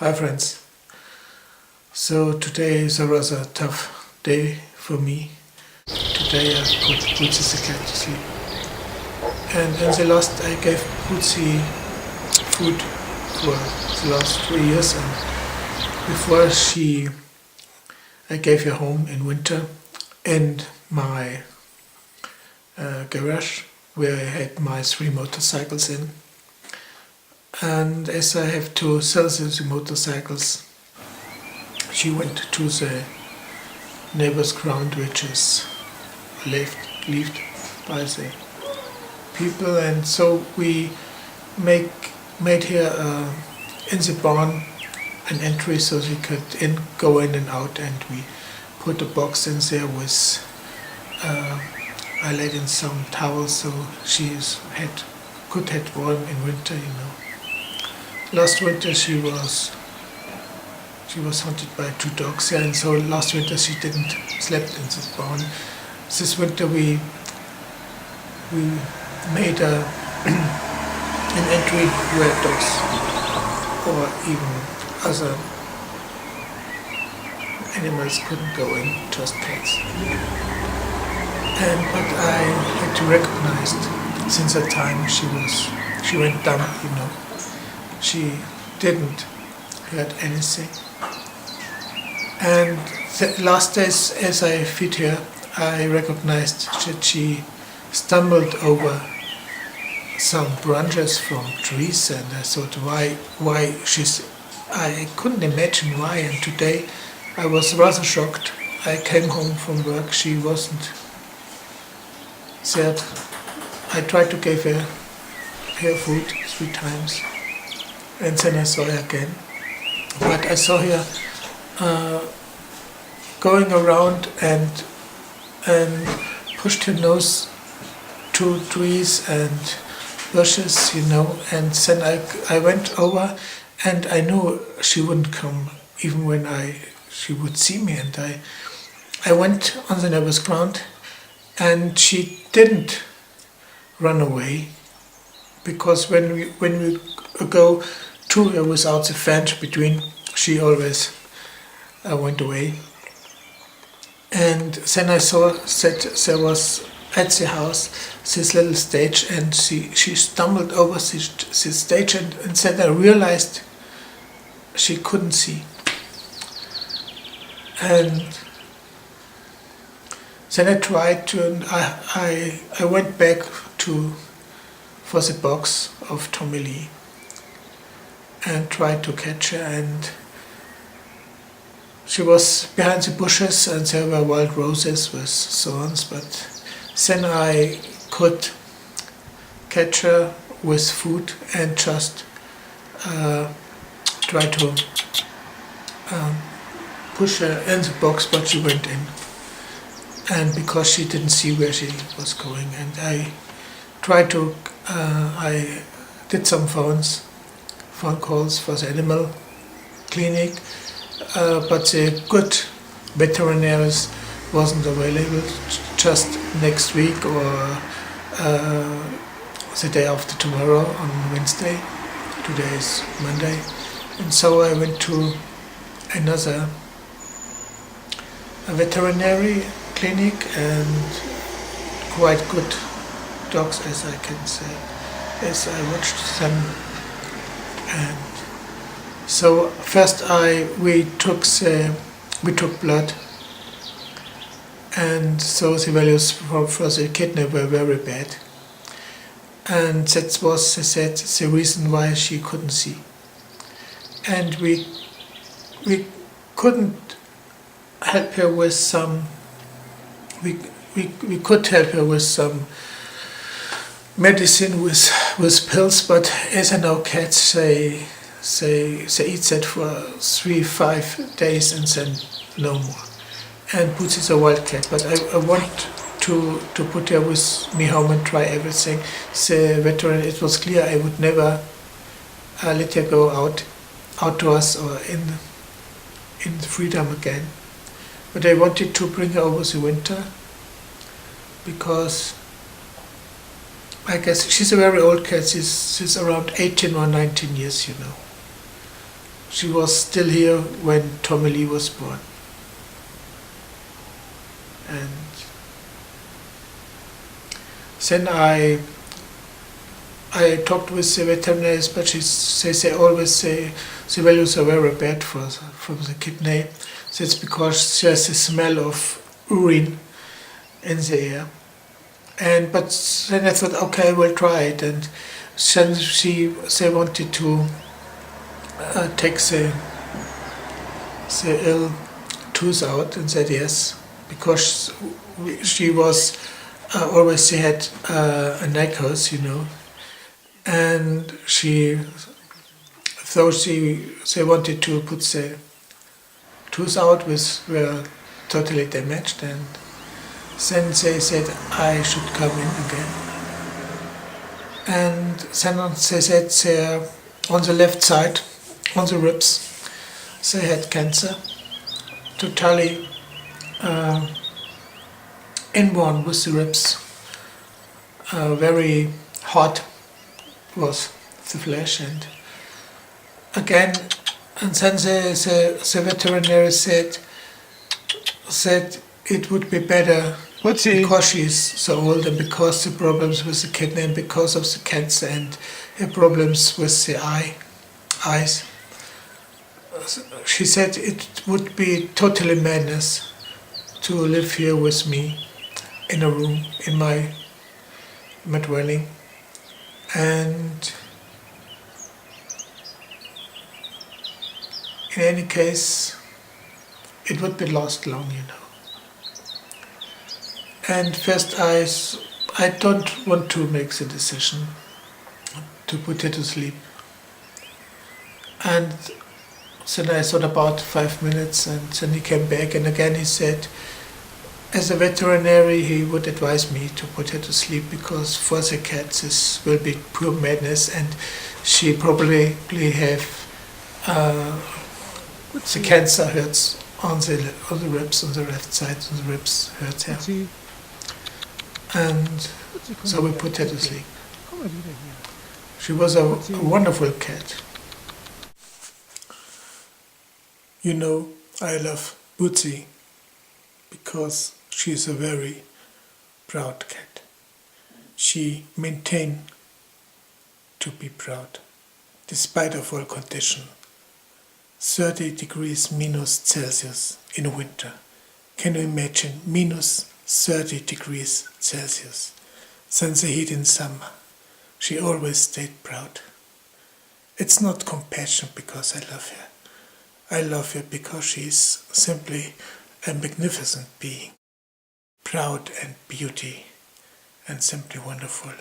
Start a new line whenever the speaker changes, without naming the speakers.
Hi friends. So today is a rather tough day for me. Today I put Butsie the cat to sleep. And in the last I gave Butsie food for the last 3 years, and before I gave her home in winter in my garage where I had my 3 motorcycles in. And as I have to sell the motorcycles, she went to the neighbor's ground, which is left by the people, and so we made here in the barn an entry so she could go in and out, and we put a box in there with I laid in some towels so she could have warm in winter, you know. Last winter she was hunted by 2 dogs, and so last winter she didn't sleep in the barn. This winter we made an entry where dogs or even other animals couldn't go in, just cats. But I had to recognize since that time she went dumb, you know. She didn't hurt anything. And the last days as I feed her, I recognized that she stumbled over some branches from trees, and I thought I couldn't imagine why, and today I was rather shocked. I came home from work, she wasn't there. I tried to give her food 3 times, and then I saw her again. But I saw her going around and pushed her nose to trees and bushes, you know, and then I went over, and I knew she wouldn't come even when she would see me, and I went on the neighbor's ground, and she didn't run away, because when we go to her without the fence between, she always went away. And then I saw that there was at the house this little stage, and she stumbled over this stage, and then I realized she couldn't see. And then I tried to, I went back for the box of Tommy Lee and tried to catch her, and she was behind the bushes, and there were wild roses with thorns, but then I could catch her with food and just try to push her in the box, but she went in. And because she didn't see where she was going, and I tried to, I did some phone calls for the animal clinic, but the good veterinaries wasn't available just next week or the day after tomorrow on Wednesday. Today is Monday, and so I went to another veterinary clinic, and quite good dogs, as I can say, as I watched them. And so first we took blood, and so the values for the kidney were very bad, and that was, they said, the reason why she couldn't see. And we couldn't help her with some. We could help her with some medicine with pills, but as I know, cats they eat that for 3-5 days and then no more. And Butsie is a wild cat, but I want to put her with me home and try everything. The veterinarian, it was clear I would never let her go outdoors or in freedom again. But I wanted to bring her over the winter, because I guess she's a very old cat. She's around 18 or 19 years, you know. she was still here when Tommy Lee was born. And then I talked with the veterinaries, but they always say the values are very bad for the kidney. That's because there's a smell of urine in the air. But then I thought, okay, I will try it. And then they wanted to take the ill tooth out, and said yes, because she was always, she had a necklace, and they wanted to put the tooth out, which were totally damaged, and then they said I should come in again. And then they said they, on the left side, on the ribs, they had cancer, totally inborn with the ribs. Very hot was the flesh, and again, and then the veterinary said it would be better because she's so old, and because the problems with the kidney, and because of the cancer and her problems with the eyes. She said it would be totally madness to live here with me in a room in my dwelling, and in any case it would be lost long, And first I don't want to make the decision to put her to sleep. And then I thought about 5 minutes, and then he came back, and again he said, as a veterinary, he would advise me to put her to sleep, because for the cat this will be pure madness, and she probably have the cancer hurts on the ribs, on the left side, on the ribs hurts here. And so we put her to sleep. She was a wonderful cat. I love Butsie because she's a very proud cat. She maintained to be proud, despite of all condition. 30 degrees minus Celsius in winter. Can you imagine? Minus 30 degrees Celsius. Then the heat in summer. She always stayed proud. It's not compassion because I love her. I love her because she is simply a magnificent being. Proud and beauty and simply wonderful.